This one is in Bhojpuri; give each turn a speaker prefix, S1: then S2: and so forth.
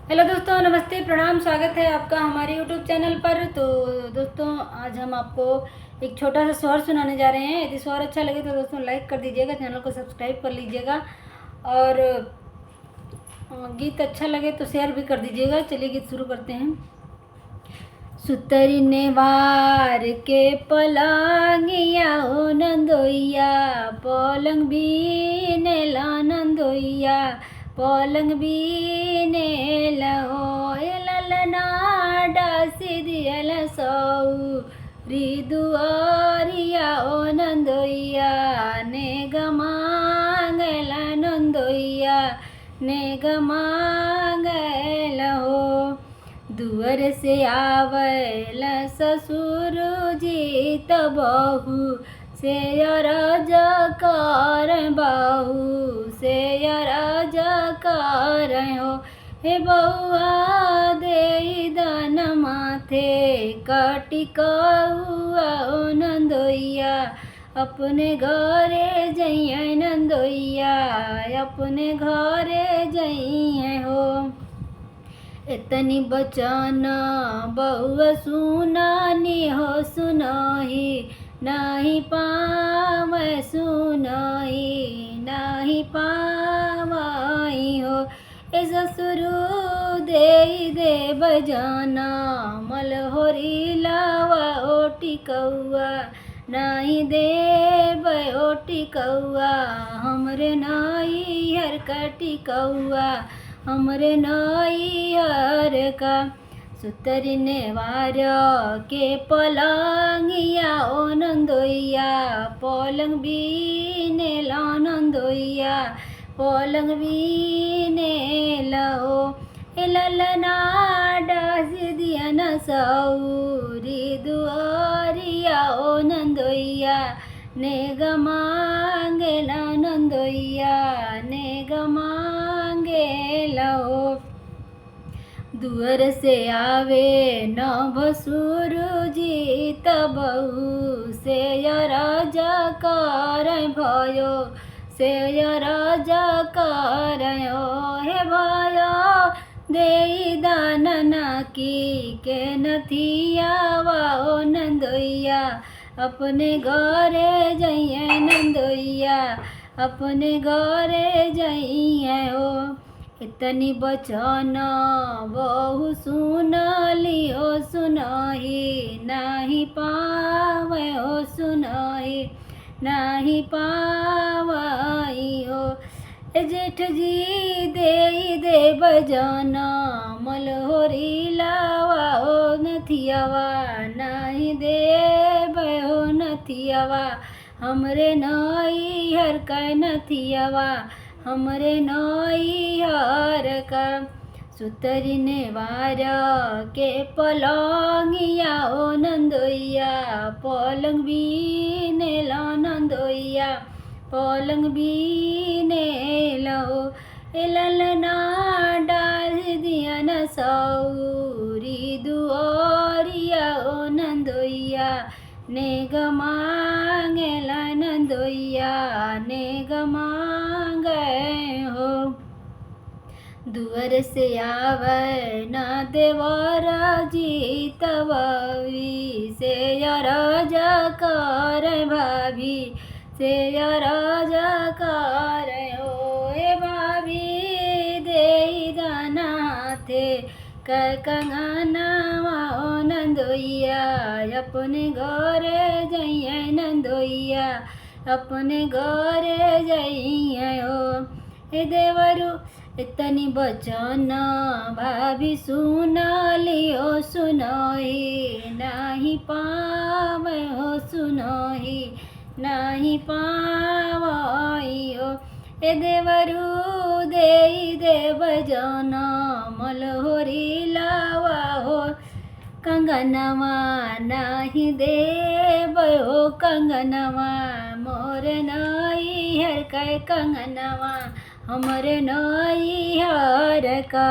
S1: हेलो दोस्तों, नमस्ते, प्रणाम, स्वागत है आपका हमारे यूट्यूब चैनल पर। तो दोस्तों, आज हम आपको एक छोटा सा स्वर सुनाने जा रहे हैं। यदि स्वर अच्छा लगे तो दोस्तों लाइक कर दीजिएगा, चैनल को सब्सक्राइब कर लीजिएगा और गीत अच्छा लगे तो शेयर भी कर दीजिएगा। चलिए गीत शुरू करते हैं। सुतरी ने वार के पलंगिया हो नंदोइया, पलंग बीने ला नंदोइया, पलंग बीने लहो ललना डासी दियल सौ दुआरिया ओ नंदोइया, ने गमांगला नंदोइया, ने गमांगला हो। दुअर से आवल ससुर जी त बहू से अरज कर, बहू से अरज कर हो। हे बउआ दे दन माथे कटिकउआ ओ नंदोइया, अपने घरे जइए नंदोइया, अपने घरे जइए हो। इतनी बचन बहुआ सुनानी हो, सुनाही नहीं पावै, सुनाही नहीं पावई हो। ए ससुरु दे बजाना मलहोरी लावा ओ टिकौआ, नहीं दे ओ टिकौआ, हमरे नाई हर का टिकौआ, हमरे नैहर का। सुतरी ने वार के पलंगिया ओ नंदोइया, पलंग बीने ला नंदोइया, पलंग बीने लो। ए ललना डास दिया न सौरी दुआरिया ओ नंदोइया, ने गमांगेला नंदोइया, ने गमांगे लो। दुअर से आवे न भसुर जी त बहू से अरज कर भयो, से अरज कर हे भयो। दे दानना की के नथियावा ओ नंदोइया, अपने घरे जइए नंदोइया, अपने घरे जइए हो। इतनी बचन बहु सुनली हो, सुनही नहीं पावे हो, सुनही नहीं पावई हो। जेठ जी दे बजन मलहोरी लावा हो नथियावा, नहीं दे हो नथियावा, हमरे नैहर का नथियावा, हमरे नैहर का। सुतरी ने वार के पलंगिया ओ नंदोइया, पलंग बीने ला नंदोइया, पलंग बीने लो। ए ललना डाल दिया न सौरी दुआरिया ओ नंदोइया, ने गमांगेला नंदोइया, ने गमांगे हो। दुअर से आवे न देवरा जी तबी से अरज कर, भाभी से अरज कर हो। ए भाभी दे दाना थे कंगनवा ओ नंदोइया, अपने घरे जइए नंदोइया, अपने घरे जइए हो। हे देवरु इतनी बचन भाभी सुनली हो, सुनही नहीं पावे हो, सुनही नहीं पावई हो। ए देवरु दे बजन मलहोरी लावा हो, कंगनवा नहीं देबो कंगनवा, मोरे नैहर का कंगनवा, हमरे नैहर का।